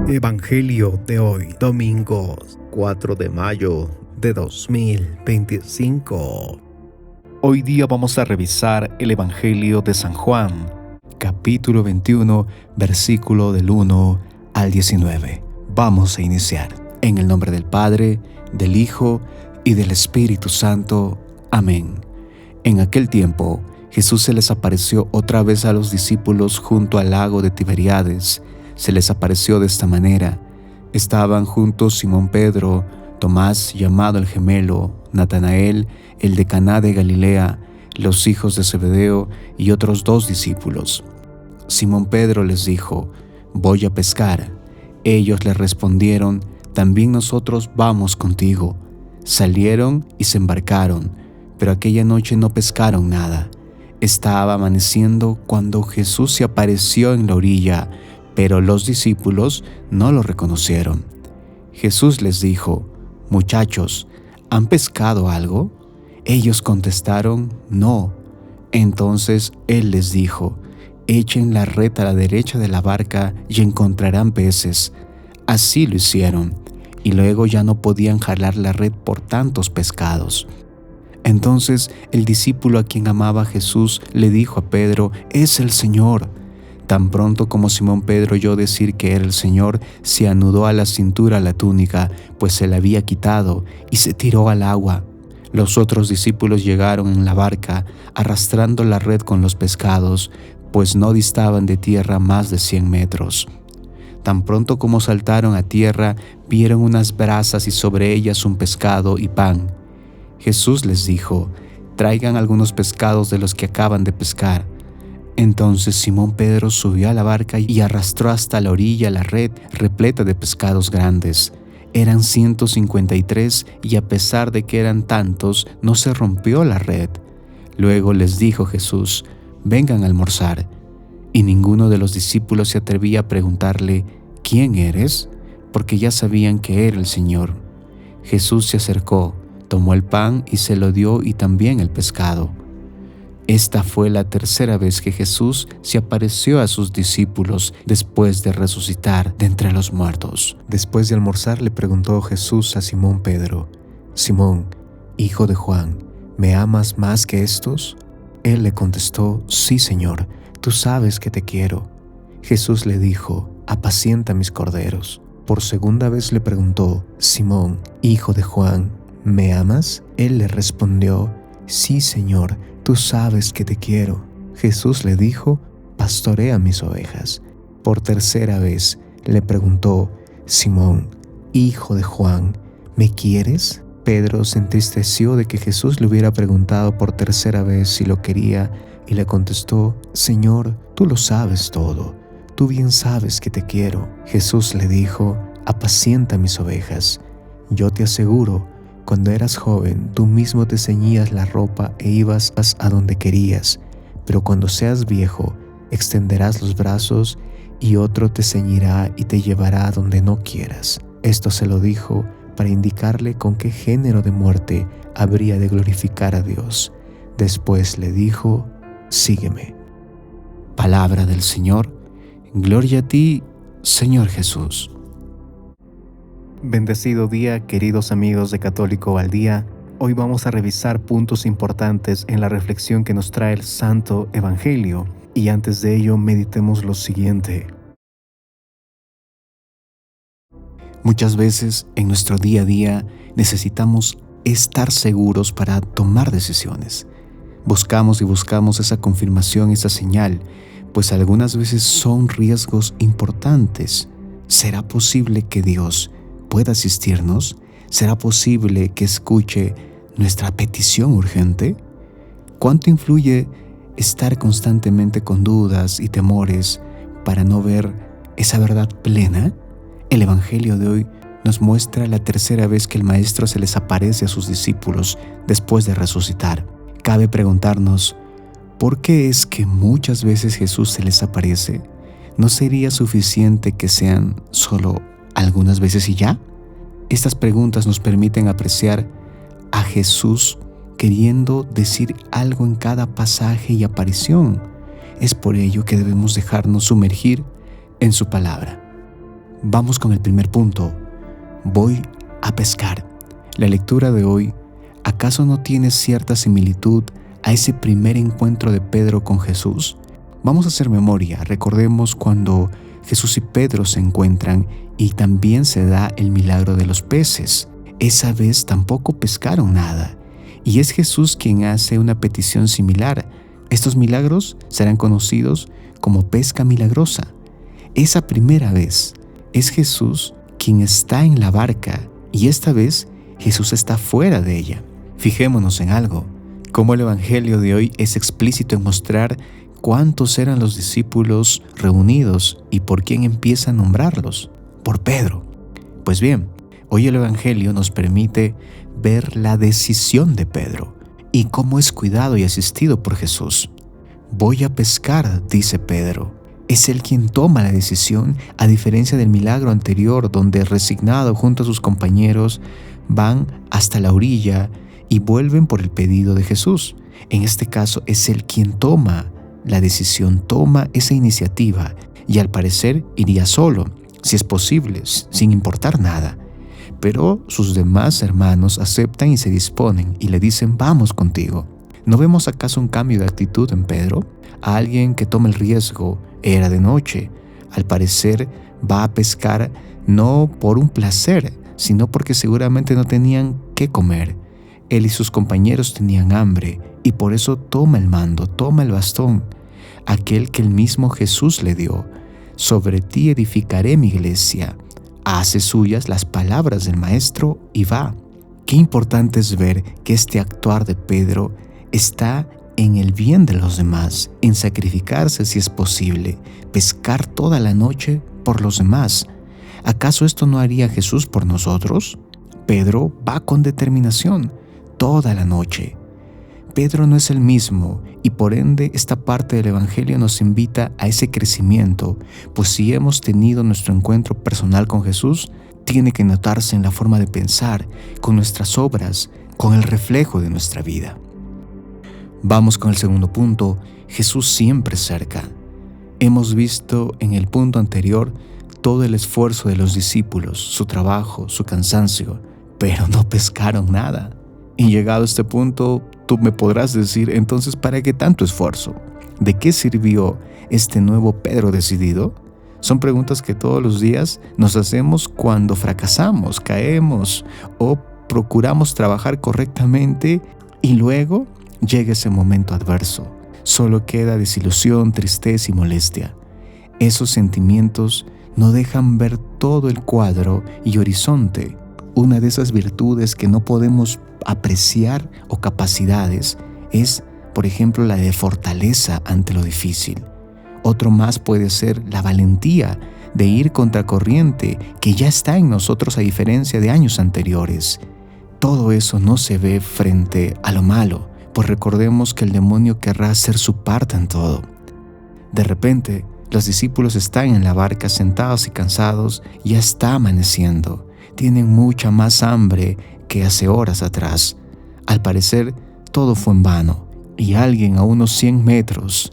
Evangelio de hoy, domingo 4 de mayo de 2025. Hoy día vamos a revisar el Evangelio de San Juan, capítulo 21, versículo del 1 al 19. Vamos a iniciar. En el nombre del Padre, del Hijo y del Espíritu Santo. Amén. En aquel tiempo, Jesús se les apareció otra vez a los discípulos junto al lago de Tiberíades. Se les apareció de esta manera. Estaban juntos Simón Pedro, Tomás llamado el gemelo, Natanael, el de Caná de Galilea, los hijos de Zebedeo y otros 2 discípulos. Simón Pedro les dijo: «Voy a pescar». Ellos le respondieron: «También nosotros vamos contigo». Salieron y se embarcaron, pero aquella noche no pescaron nada. Estaba amaneciendo cuando Jesús se apareció en la orilla, pero los discípulos no lo reconocieron. Jesús les dijo: «Muchachos, ¿han pescado algo?». Ellos contestaron: «No». Entonces Él les dijo: «Echen la red a la derecha de la barca y encontrarán peces». Así lo hicieron, y luego ya no podían jalar la red por tantos pescados. Entonces el discípulo a quien amaba Jesús le dijo a Pedro: «Es el Señor». Tan pronto como Simón Pedro oyó decir que era el Señor, se anudó a la cintura la túnica, pues se la había quitado, y se tiró al agua. Los otros discípulos llegaron en la barca, arrastrando la red con los pescados, pues no distaban de tierra más de 100 metros. Tan pronto como saltaron a tierra, vieron unas brasas y sobre ellas un pescado y pan. Jesús les dijo: «Traigan algunos pescados de los que acaban de pescar». Entonces Simón Pedro subió a la barca y arrastró hasta la orilla la red repleta de pescados grandes. Eran 153 y a pesar de que eran tantos, no se rompió la red. Luego les dijo Jesús: «Vengan a almorzar». Y ninguno de los discípulos se atrevía a preguntarle: «¿Quién eres?», porque ya sabían que era el Señor. Jesús se acercó, tomó el pan y se lo dio, y también el pescado. Esta fue la tercera vez que Jesús se apareció a sus discípulos después de resucitar de entre los muertos. Después de almorzar le preguntó Jesús a Simón Pedro: «Simón, hijo de Juan, ¿me amas más que estos?». Él le contestó: «Sí, Señor, tú sabes que te quiero». Jesús le dijo: «Apacienta mis corderos». Por segunda vez le preguntó: «Simón, hijo de Juan, ¿me amas?». Él le respondió: «Sí, Señor, tú sabes que te quiero». Jesús le dijo: «Pastorea mis ovejas». Por tercera vez le preguntó: «Simón, hijo de Juan, ¿me quieres?». Pedro se entristeció de que Jesús le hubiera preguntado por tercera vez si lo quería y le contestó: «Señor, tú lo sabes todo, tú bien sabes que te quiero». Jesús le dijo: «Apacienta mis ovejas. Yo te aseguro, cuando eras joven, tú mismo te ceñías la ropa e ibas a donde querías, pero cuando seas viejo, extenderás los brazos y otro te ceñirá y te llevará a donde no quieras». Esto se lo dijo para indicarle con qué género de muerte habría de glorificar a Dios. Después le dijo: «Sígueme». Palabra del Señor. Gloria a ti, Señor Jesús. Bendecido día, queridos amigos de Católico al Día. Hoy vamos a revisar puntos importantes en la reflexión que nos trae el Santo Evangelio. Y antes de ello, meditemos lo siguiente. Muchas veces en nuestro día a día necesitamos estar seguros para tomar decisiones. Buscamos y buscamos esa confirmación, esa señal, pues algunas veces son riesgos importantes. ¿Será posible que Dios pueda asistirnos? ¿Será posible que escuche nuestra petición urgente? ¿Cuánto influye estar constantemente con dudas y temores para no ver esa verdad plena? El Evangelio de hoy nos muestra la tercera vez que el Maestro se les aparece a sus discípulos después de resucitar. Cabe preguntarnos: ¿por qué es que muchas veces Jesús se les aparece? ¿No sería suficiente que sean solo algunas veces y ya? Estas preguntas nos permiten apreciar a Jesús queriendo decir algo en cada pasaje y aparición. Es por ello que debemos dejarnos sumergir en su palabra. Vamos con el primer punto. Voy a pescar. La lectura de hoy, ¿acaso no tiene cierta similitud a ese primer encuentro de Pedro con Jesús? Vamos a hacer memoria. Recordemos cuando Jesús y Pedro se encuentran y también se da el milagro de los peces. Esa vez tampoco pescaron nada. Y es Jesús quien hace una petición similar. Estos milagros serán conocidos como pesca milagrosa. Esa primera vez es Jesús quien está en la barca y esta vez Jesús está fuera de ella. Fijémonos en algo, cómo el Evangelio de hoy es explícito en mostrar cuántos eran los discípulos reunidos y por quién empieza a nombrarlos. Por Pedro. Pues bien, hoy el Evangelio nos permite ver la decisión de Pedro y cómo es cuidado y asistido por Jesús. Voy a pescar, dice Pedro. Es él quien toma la decisión, a diferencia del milagro anterior donde resignado junto a sus compañeros van hasta la orilla y vuelven por el pedido de Jesús. En este caso es él quien toma la decisión, toma esa iniciativa y al parecer iría solo, si es posible, sin importar nada. Pero sus demás hermanos aceptan y se disponen y le dicen, vamos contigo. ¿No vemos acaso un cambio de actitud en Pedro? A alguien que toma el riesgo, era de noche. Al parecer va a pescar no por un placer, sino porque seguramente no tenían qué comer. Él y sus compañeros tenían hambre y por eso toma el mando, toma el bastón, aquel que el mismo Jesús le dio. Sobre ti edificaré mi iglesia. Hace suyas las palabras del Maestro y va. Qué importante es ver que este actuar de Pedro está en el bien de los demás, en sacrificarse si es posible, pescar toda la noche por los demás. ¿Acaso esto no haría Jesús por nosotros? Pedro va con determinación toda la noche. Pedro no es el mismo y por ende esta parte del Evangelio nos invita a ese crecimiento, pues si hemos tenido nuestro encuentro personal con Jesús, tiene que notarse en la forma de pensar, con nuestras obras, con el reflejo de nuestra vida. Vamos con el segundo punto, Jesús siempre cerca. Hemos visto en el punto anterior todo el esfuerzo de los discípulos, su trabajo, su cansancio, pero no pescaron nada. Y llegado a este punto, tú me podrás decir, entonces, ¿para qué tanto esfuerzo? ¿De qué sirvió este nuevo Pedro decidido? Son preguntas que todos los días nos hacemos cuando fracasamos, caemos o procuramos trabajar correctamente y luego llega ese momento adverso. Solo queda desilusión, tristeza y molestia. Esos sentimientos no dejan ver todo el cuadro y horizonte. Una de esas virtudes que no podemos apreciar o capacidades es, por ejemplo, la de fortaleza ante lo difícil. Otro más puede ser la valentía de ir contracorriente que ya está en nosotros a diferencia de años anteriores. Todo eso no se ve frente a lo malo, pues recordemos que el demonio querrá hacer su parte en todo. De repente, los discípulos están en la barca sentados y cansados, ya está amaneciendo. Tienen mucha más hambre que hace horas atrás. Al parecer, todo fue en vano, y alguien a unos 100 metros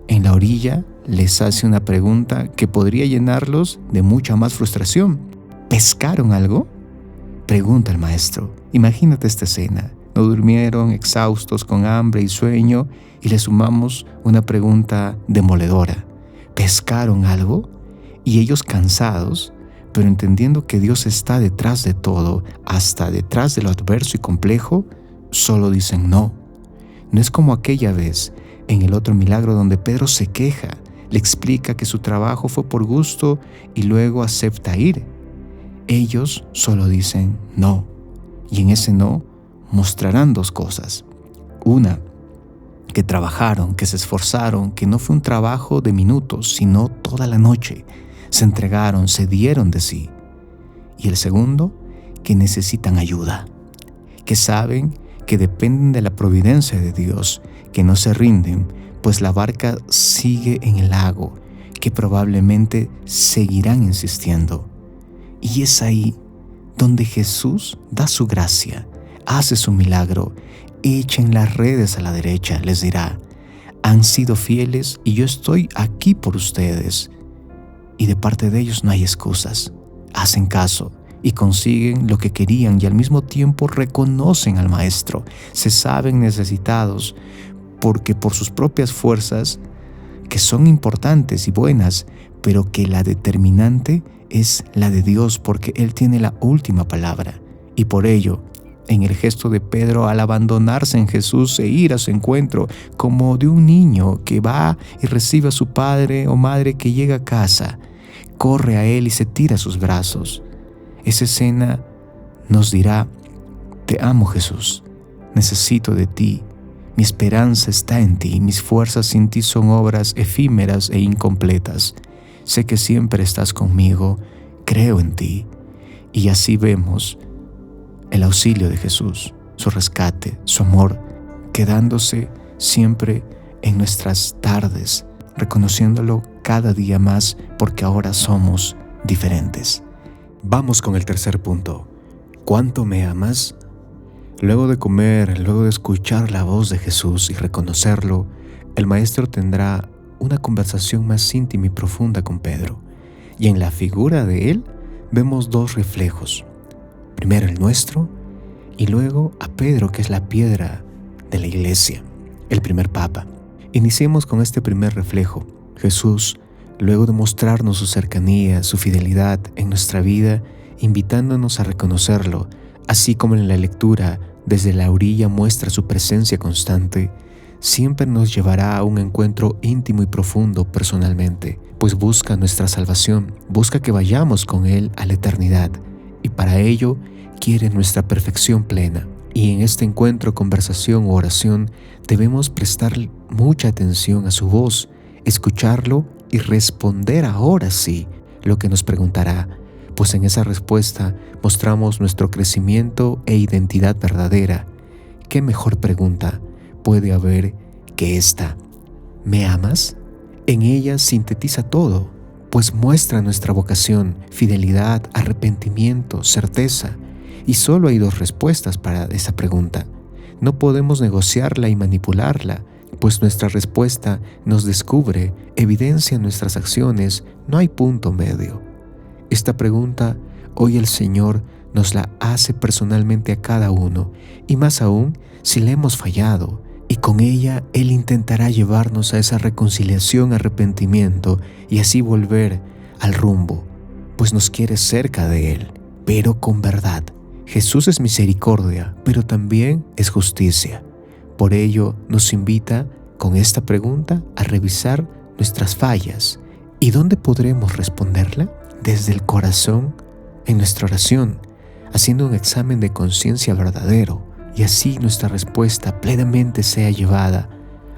en la orilla les hace una pregunta que podría llenarlos de mucha más frustración. ¿Pescaron algo? Pregunta el maestro. Imagínate esta escena. No durmieron, exhaustos, con hambre y sueño, y le sumamos una pregunta demoledora. ¿Pescaron algo? Y ellos cansados, pero entendiendo que Dios está detrás de todo, hasta detrás de lo adverso y complejo, solo dicen no. No es como aquella vez en el otro milagro donde Pedro se queja, le explica que su trabajo fue por gusto y luego acepta ir. Ellos solo dicen no, y en ese no mostrarán dos cosas. Una, que trabajaron, que se esforzaron, que no fue un trabajo de minutos, sino toda la noche. Se entregaron, se dieron de sí. Y el segundo, que necesitan ayuda, que saben que dependen de la providencia de Dios, que no se rinden, pues la barca sigue en el lago, que probablemente seguirán insistiendo. Y es ahí donde Jesús da su gracia, hace su milagro. Echen las redes a la derecha, les dirá. Han sido fieles y yo estoy aquí por ustedes. y de parte de ellos no hay excusas. Hacen caso y consiguen lo que querían y al mismo tiempo reconocen al Maestro. Se saben necesitados porque por sus propias fuerzas, que son importantes y buenas, pero que la determinante es la de Dios, porque Él tiene la última palabra. Y por ello, en el gesto de Pedro al abandonarse en Jesús e ir a su encuentro, como de un niño que va y recibe a su padre o madre que llega a casa, corre a Él y se tira a sus brazos. Esa escena nos dirá: te amo, Jesús, necesito de ti, mi esperanza está en ti, mis fuerzas sin ti son obras efímeras e incompletas. Sé que siempre estás conmigo, creo en ti. Y así vemos el auxilio de Jesús, su rescate, su amor, quedándose siempre en nuestras tardes, reconociéndolo cada día más porque ahora somos diferentes. Vamos con el tercer punto. ¿Cuánto me amas? Luego de comer, luego de escuchar la voz de Jesús y reconocerlo, el Maestro tendrá una conversación más íntima y profunda con Pedro. Y en la figura de él vemos dos reflejos. Primero el nuestro y luego a Pedro, que es la piedra de la iglesia, el primer papa. Iniciemos con este primer reflejo. Jesús, luego de mostrarnos su cercanía, su fidelidad en nuestra vida, invitándonos a reconocerlo, así como en la lectura desde la orilla muestra su presencia constante, siempre nos llevará a un encuentro íntimo y profundo personalmente, pues busca nuestra salvación, busca que vayamos con Él a la eternidad, y para ello quiere nuestra perfección plena. Y en este encuentro, conversación o oración debemos prestar mucha atención a su voz, escucharlo y responder ahora sí lo que nos preguntará, pues en esa respuesta mostramos nuestro crecimiento e identidad verdadera. ¿Qué mejor pregunta puede haber que esta? ¿Me amas? En ella sintetiza todo, pues muestra nuestra vocación, fidelidad, arrepentimiento, certeza. Y solo hay dos respuestas para esa pregunta. No podemos negociarla y manipularla, pues nuestra respuesta nos descubre, evidencia nuestras acciones, no hay punto medio. Esta pregunta hoy el Señor nos la hace personalmente a cada uno, y más aún si le hemos fallado, y con ella Él intentará llevarnos a esa reconciliación, arrepentimiento, y así volver al rumbo, pues nos quiere cerca de Él, pero con verdad. Jesús es misericordia, pero también es justicia. Por ello nos invita con esta pregunta a revisar nuestras fallas. ¿Y dónde podremos responderla? Desde el corazón, en nuestra oración, haciendo un examen de conciencia verdadero, y así nuestra respuesta plenamente sea llevada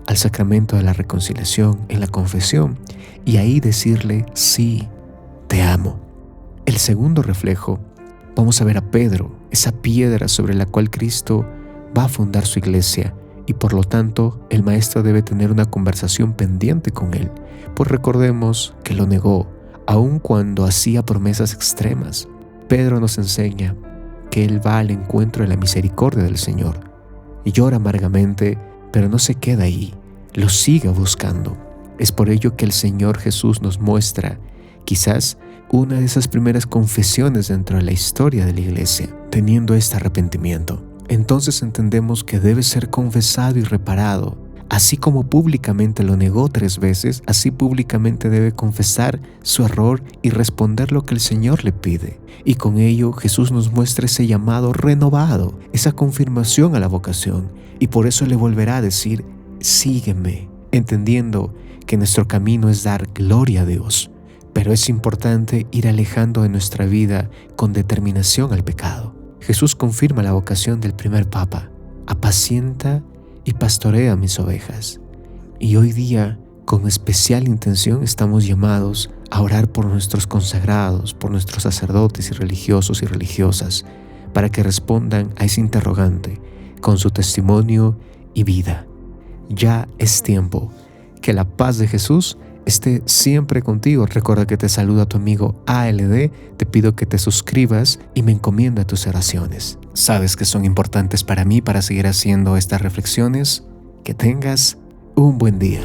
al sacramento de la reconciliación, en la confesión, y ahí decirle: sí, te amo. El segundo reflejo, vamos a ver a Pedro, esa piedra sobre la cual Cristo va a fundar su iglesia, y por lo tanto el Maestro debe tener una conversación pendiente con él, pues recordemos que lo negó, aun cuando hacía promesas extremas. Pedro nos enseña que él va al encuentro de la misericordia del Señor y llora amargamente, pero no se queda ahí, lo sigue buscando. Es por ello que el Señor Jesús nos muestra quizás una de esas primeras confesiones dentro de la historia de la iglesia, teniendo este arrepentimiento. Entonces entendemos que debe ser confesado y reparado. Así como públicamente lo negó 3 veces, así públicamente debe confesar su error y responder lo que el Señor le pide. Y con ello Jesús nos muestra ese llamado renovado, esa confirmación a la vocación. Y por eso le volverá a decir: sígueme, entendiendo que nuestro camino es dar gloria a Dios. Pero es importante ir alejando de nuestra vida con determinación al pecado. Jesús confirma la vocación del primer Papa: apacienta y pastorea mis ovejas. Y hoy día, con especial intención, estamos llamados a orar por nuestros consagrados, por nuestros sacerdotes y religiosos y religiosas, para que respondan a ese interrogante con su testimonio y vida. Ya es tiempo. Que la paz de Jesús esté siempre contigo. Recuerda que te saluda tu amigo ALD. Te pido que te suscribas y me encomiendo a tus oraciones. Sabes que son importantes para mí para seguir haciendo estas reflexiones. Que tengas un buen día.